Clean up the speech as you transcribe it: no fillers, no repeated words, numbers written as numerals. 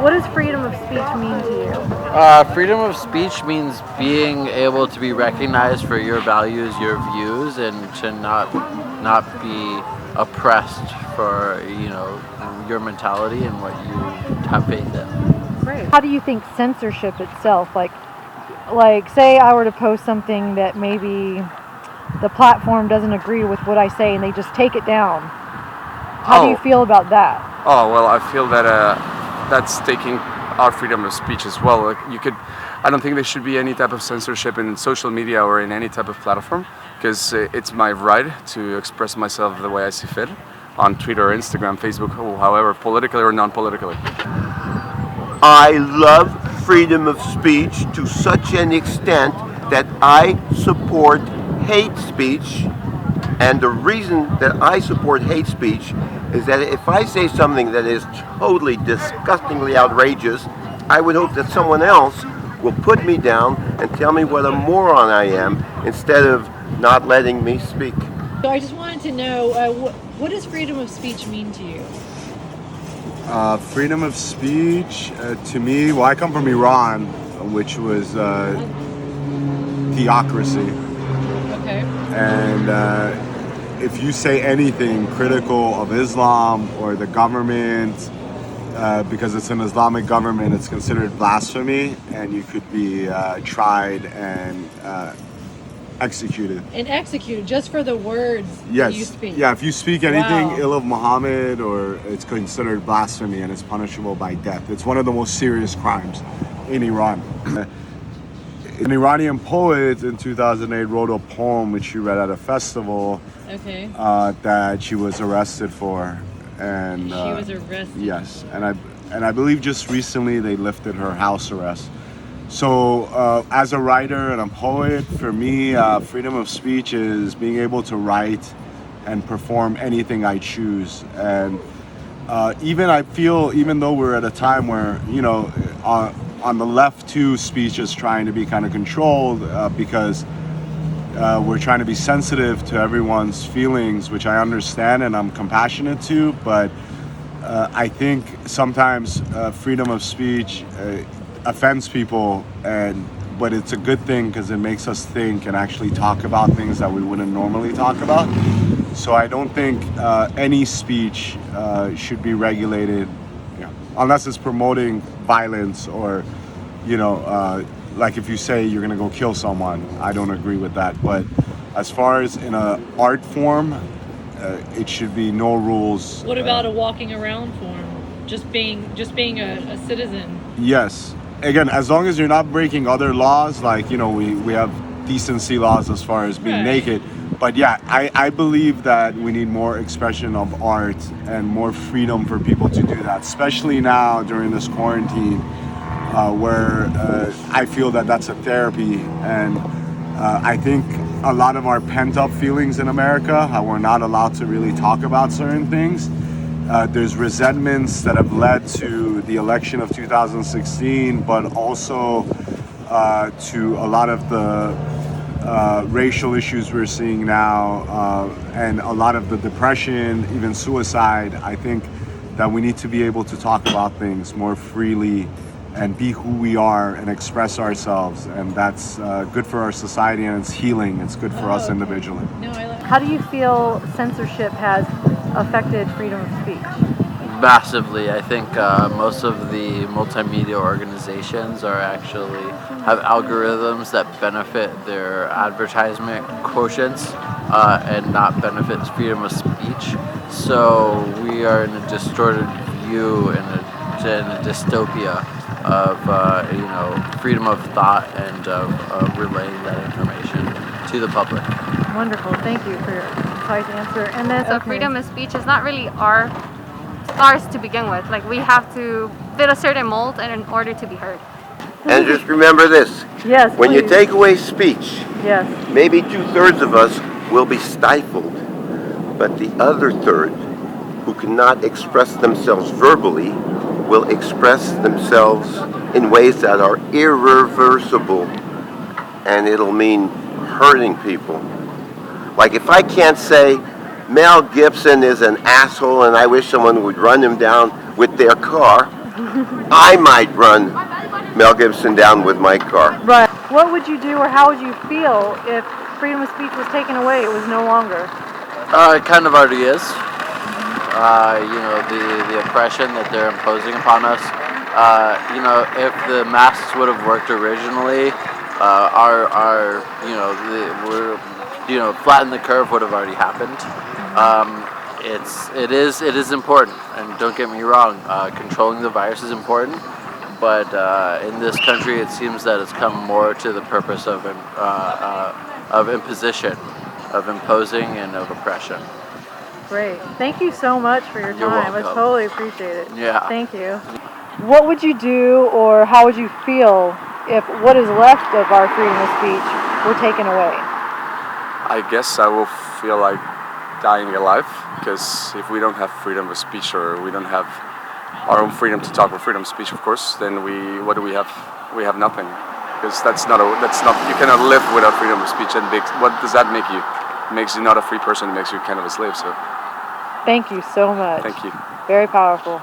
What does freedom of speech mean to you? Freedom of speech means being able to be recognized for your values, your views, and to not be oppressed for your mentality and what you have faith in. Great. How do you think censorship itself, like say I were to post something that maybe the platform doesn't agree with what I say and they just take it down? How do you feel about that? Oh well, I feel that that's taking our freedom of speech as well. Like I don't think there should be any type of censorship in social media or in any type of platform, because it's my right to express myself the way I see fit on Twitter, Instagram, Facebook, or however, politically or non-politically. I love freedom of speech to such an extent that I support hate speech. And the reason that I support hate speech is that if I say something that is totally disgustingly outrageous, I would hope that someone else will put me down and tell me what a moron I am instead of not letting me speak. So I just wanted to know, what does freedom of speech mean to you? Freedom of speech, to me, well, I come from Iran, which was theocracy. Okay. And if you say anything critical of Islam or the government, because it's an Islamic government, it's considered blasphemy, and you could be tried and executed. And executed just for the words Yes. that you speak. Yeah, if you speak anything Wow. ill of Muhammad, or it's considered blasphemy and it's punishable by death. It's one of the most serious crimes in Iran. An Iranian poet in 2008 wrote a poem which she read at a festival. Okay. That she was arrested for, and She was arrested. Yes, and I believe just recently they lifted her house arrest. So as a writer and a poet, for me, freedom of speech is being able to write and perform anything I choose. And I feel, even though we're at a time where on the left too, speech is trying to be kind of controlled because we're trying to be sensitive to everyone's feelings, which I understand and I'm compassionate to, but I think sometimes freedom of speech offends people, but it's a good thing because it makes us think and actually talk about things that we wouldn't normally talk about. So I don't think any speech should be regulated, unless it's promoting violence or, like if you say you're gonna go kill someone. I don't agree with that. But as far as in an art form, it should be no rules. What about a walking around form? Just being a citizen. Yes. Again, as long as you're not breaking other laws, like, we have decency laws as far as being naked. But yeah, I believe that we need more expression of art and more freedom for people to do that, especially now during this quarantine, where I feel that that's a therapy. And I think a lot of our pent-up feelings in America, how we're not allowed to really talk about certain things, there's resentments that have led to the election of 2016, but also to a lot of the racial issues we're seeing now, and a lot of the depression, even suicide. I think that we need to be able to talk about things more freely and be who we are and express ourselves, and that's good for our society, and it's healing. It's good for us individually. How do you feel censorship has affected freedom of speech? Massively. I think most of the multimedia organizations have algorithms that benefit their advertisement quotients and not benefit freedom of speech. So we are in a distorted view and a dystopia of freedom of thought and of relaying that information to the public. Wonderful. Thank you for your concise answer. And then, So freedom of speech is not really ours to begin with. Like, we have to fit a certain mold in order to be heard. And just remember this. Yes, when you please. take away speech, Yes. maybe 2/3 of us will be stifled, but the other third, who cannot express themselves verbally, will express themselves in ways that are irreversible, and it'll mean hurting people. Like if I can't say Mel Gibson is an asshole and I wish someone would run him down with their car, I might run Mel Gibson down with my car. Right. What would you do or how would you feel if freedom of speech was taken away? It was no longer. It kind of already is. The oppression that they're imposing upon us. If the masks would have worked originally, flatten the curve would have already happened. It is important, and don't get me wrong, controlling the virus is important. But in this country, it seems that it's come more to the purpose of imposition, of imposing, and of oppression. Great. Thank you so much for your You're time. I welcome. totally appreciate it. Yeah. Thank you. What would you do or how would you feel if what is left of our freedom of speech were taken away? I guess I will feel like dying alive, because if we don't have freedom of speech, or we don't have our own freedom to talk with freedom of speech, of course, then what do we have? We have nothing, because you cannot live without freedom of speech. And what does that make you? It makes you not a free person. It makes you kind of a slave. So Thank you so much. thank you. Very powerful.